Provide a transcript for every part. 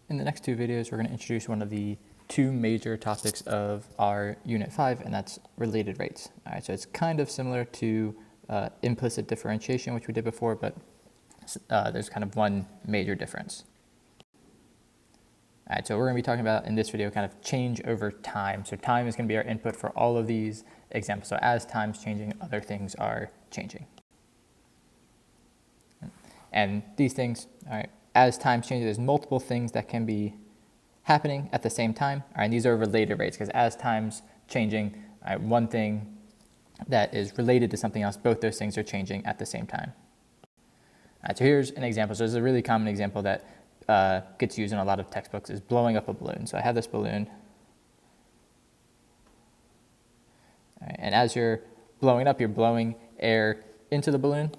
In the next two videos, we're going to introduce one of the two major topics of our Unit 5, and that's related rates. All right, so it's kind of similar to implicit differentiation, which we did before, but there's kind of one major difference. All right, so we're going to be talking about in this video kind of change over time. So time is going to be our input for all of these examples. So as time's changing, other things are changing. And these things, all right, as time changes, there's multiple things that can be happening at the same time. All right, and these are related rates because as time's changing, all right, one thing that is related to something else, both those things are changing at the same time. All right, so here's an example. So this is a really common example that gets used in a lot of textbooks is blowing up a balloon. So I have this balloon. All right, and as you're blowing it up, you're blowing air into the balloon.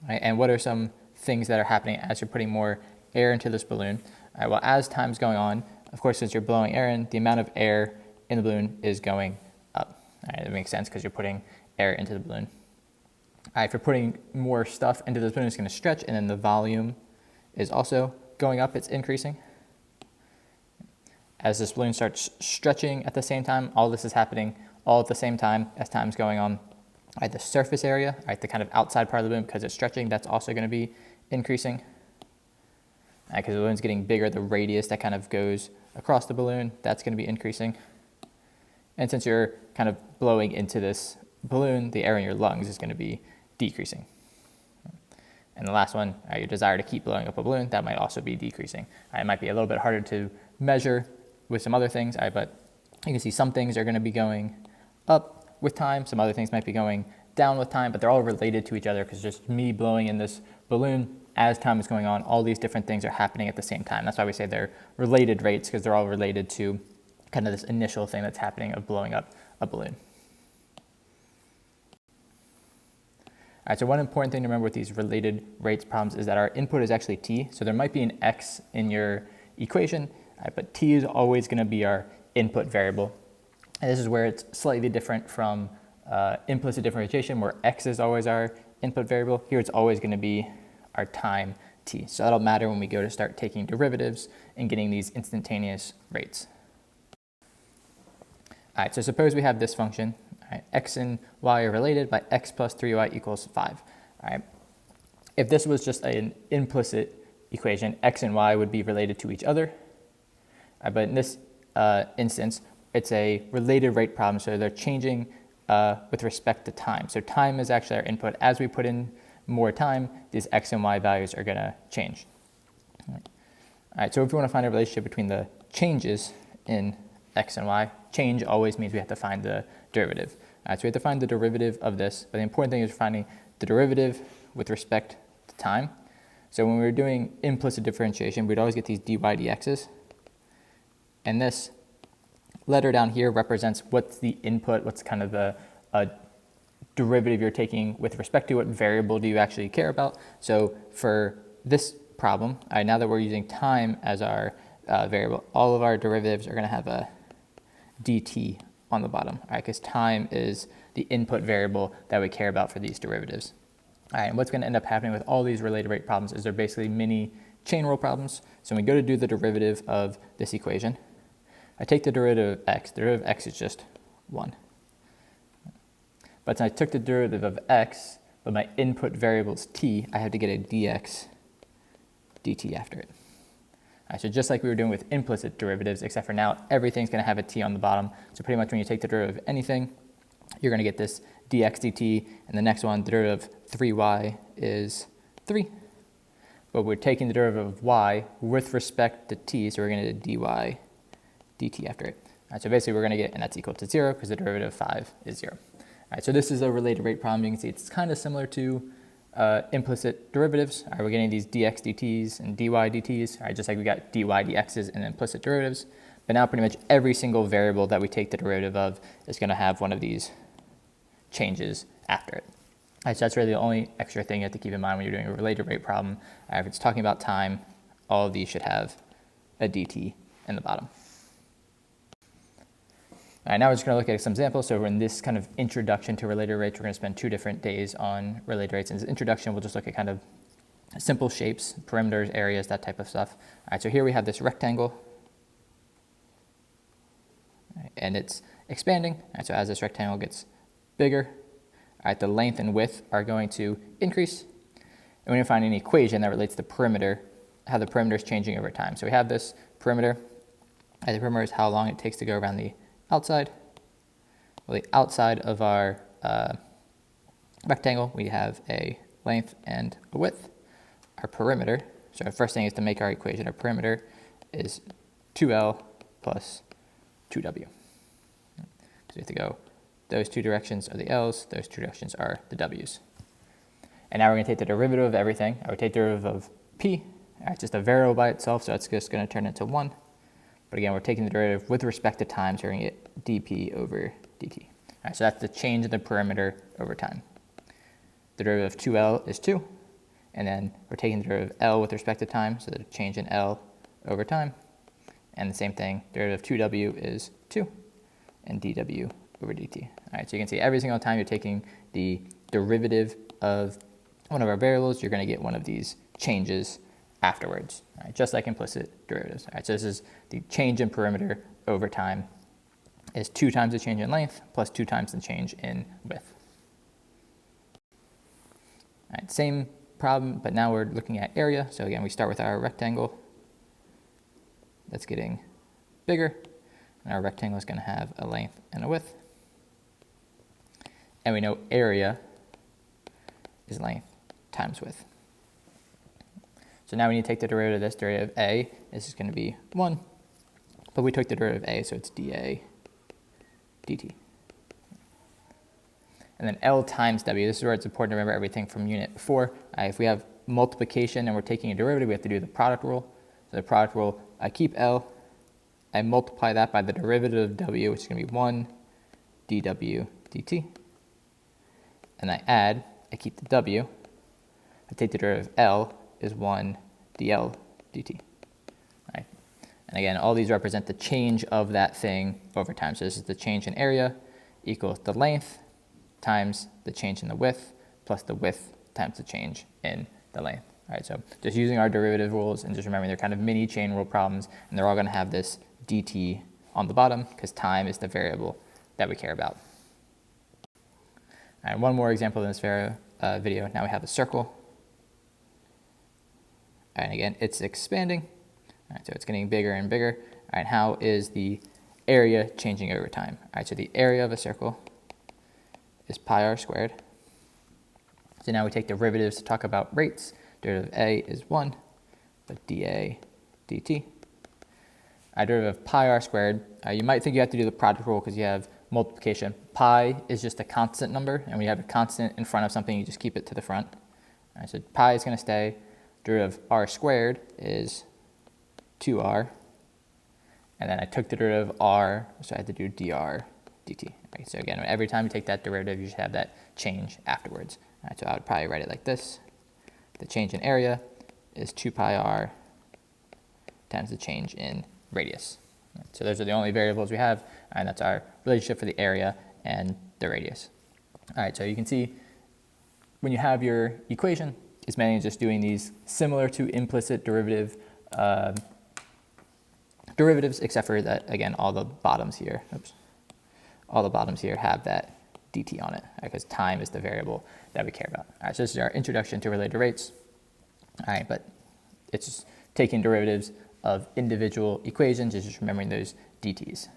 Right, and what are some things that are happening as you're putting more air into this balloon? All right, well, as time's going on, of course, since you're blowing air in, the amount of air in the balloon is going up. All right, that makes sense because you're putting air into the balloon. All right, if you're putting more stuff into the balloon, it's going to stretch, and then the volume is also going up. It's increasing. As this balloon starts stretching at the same time, all this is happening all at the same time as time's going on. All right, the surface area, right, the kind of outside part of the balloon, because it's stretching, that's also going to be increasing. Because the balloon's getting bigger, the radius that kind of goes across the balloon, that's going to be increasing. And since you're kind of blowing into this balloon, the air in your lungs is going to be decreasing. And the last one, your desire to keep blowing up a balloon, that might also be decreasing. It might be a little bit harder to measure with some other things, but you can see some things are going to be going up with time, some other things might be going down with time, but they're all related to each other because just me blowing in this balloon as time is going on, all these different things are happening at the same time. That's why we say they're related rates, because they're all related to kind of this initial thing that's happening of blowing up a balloon. All right, so one important thing to remember with these related rates problems is that our input is actually t. So there might be an x in your equation, but t is always going to be our input variable. And this is where it's slightly different from implicit differentiation, where x is always our input variable. Here it's always going to be our time t. So that'll matter when we go to start taking derivatives and getting these instantaneous rates. All right, so suppose we have this function. All right, x and y are related by x plus 3y equals 5. All right. If this was just an implicit equation, x and y would be related to each other. But in this instance, it's a related rate problem, so they're changing with respect to time. So time is actually our input. As we put in more time, these x and y values are going to change. All right, so if we want to find a relationship between the changes in x and y, change always means we have to find the derivative. All right, so we have to find the derivative of this, but the important thing is finding the derivative with respect to time. So when we were doing implicit differentiation, we'd always get these dy dx's, and this letter down here represents what's the input, what's kind of the derivative you're taking with respect to what variable do you actually care about. So for this problem, now that we're using time as our variable, all of our derivatives are going to have a dt on the bottom, because time is the input variable that we care about for these derivatives. All right, and what's going to end up happening with all these related rate problems is they're basically mini chain rule problems. So when we go to do the derivative of this equation, I take the derivative of x. The derivative of x is just 1. But since I took the derivative of x, but my input variable is t, I have to get a dx dt after it. All right, so just like we were doing with implicit derivatives, except for now everything's going to have a t on the bottom. So pretty much when you take the derivative of anything, you're going to get this dx dt, and the next one, the derivative of 3y is 3. But we're taking the derivative of y with respect to t, so we're going to get dy dt after it. All right, so basically we're going to get, and that's equal to 0 because the derivative of 5 is 0. All right, so this is a related rate problem. You can see it's kind of similar to implicit derivatives. All right, we're getting these dx dt's and dy dt's, all right, just like we got dy dx's in implicit derivatives. But now pretty much every single variable that we take the derivative of is going to have one of these changes after it. All right, so that's really the only extra thing you have to keep in mind when you're doing a related rate problem. If it's talking about time, all of these should have a dt in the bottom. All right, now we're just going to look at some examples. So in this kind of introduction to related rates, we're going to spend 2 different days on related rates. In this introduction, we'll just look at kind of simple shapes, perimeters, areas, that type of stuff. All right, so here we have this rectangle, and it's expanding. All right, so as this rectangle gets bigger, all right, the length and width are going to increase. And we're going to find an equation that relates to perimeter, how the perimeter is changing over time. So we have this perimeter. And the perimeter is how long it takes to go around the outside. Well, the outside of our rectangle, we have a length and a width. Our perimeter, so our first thing is to make our equation. Our perimeter is 2L plus 2W. So we have to go, those two directions are the L's, those two directions are the W's. And now we're going to take the derivative of everything. I would take the derivative of P. It's just a variable by itself, so that's just going to turn into 1. But again, we're taking the derivative with respect to time, so we're going to get dP over dt. All right, so that's the change in the perimeter over time. The derivative of 2L is 2. And then we're taking the derivative of L with respect to time, so the change in L over time. And the same thing, derivative of 2W is 2, and dW over dt. All right, so you can see every single time you're taking the derivative of one of our variables, you're going to get one of these changes afterwards, all right, just like implicit derivatives. All right, so this is the change in perimeter over time is 2 times the change in length plus 2 times the change in width. All right, same problem, but now we're looking at area. So again, we start with our rectangle that's getting bigger, and our rectangle is going to have a length and a width. And we know area is length times width. So now we need to take the derivative of this. Derivative of A is just going to be 1, but we took the derivative of A, so it's dA dt. And then L times W, this is where it's important to remember everything from unit before. If we have multiplication and we're taking a derivative, we have to do the product rule. So the product rule, I keep L, I multiply that by the derivative of W, which is going to be 1 dW dt. And I add, I keep the W, I take the derivative of L, is 1 dL dt. Right? And again, all these represent the change of that thing over time. So this is the change in area equals the length times the change in the width plus the width times the change in the length. All right, so just using our derivative rules and just remembering they're kind of mini chain rule problems, and they're all going to have this dt on the bottom because time is the variable that we care about. All right, one more example in this video. Now we have a circle. And again, it's expanding. All right, so it's getting bigger and bigger. All right, how is the area changing over time? All right, so the area of a circle is pi r squared. So now we take derivatives to talk about rates. Derivative of A is 1, but dA dt. Derivative of pi r squared, you might think you have to do the product rule because you have multiplication. Pi is just a constant number, and when you have a constant in front of something, you just keep it to the front. All right, so pi is going to stay. Derivative of r squared is 2r. And then I took the derivative of r, so I had to do dr dt. Right, so again, every time you take that derivative, you should have that change afterwards. All right, so I would probably write it like this. The change in area is 2 pi r times the change in radius. Right, so those are the only variables we have, and that's our relationship for the area and the radius. All right, so you can see when you have your equation, it's mainly just doing these similar to implicit derivatives, except for that, again, all the bottoms here, all the bottoms here have that dt on it, because time is the variable that we care about. All right, so this is our introduction to related rates. All right, but it's just taking derivatives of individual equations, it's just remembering those dt's.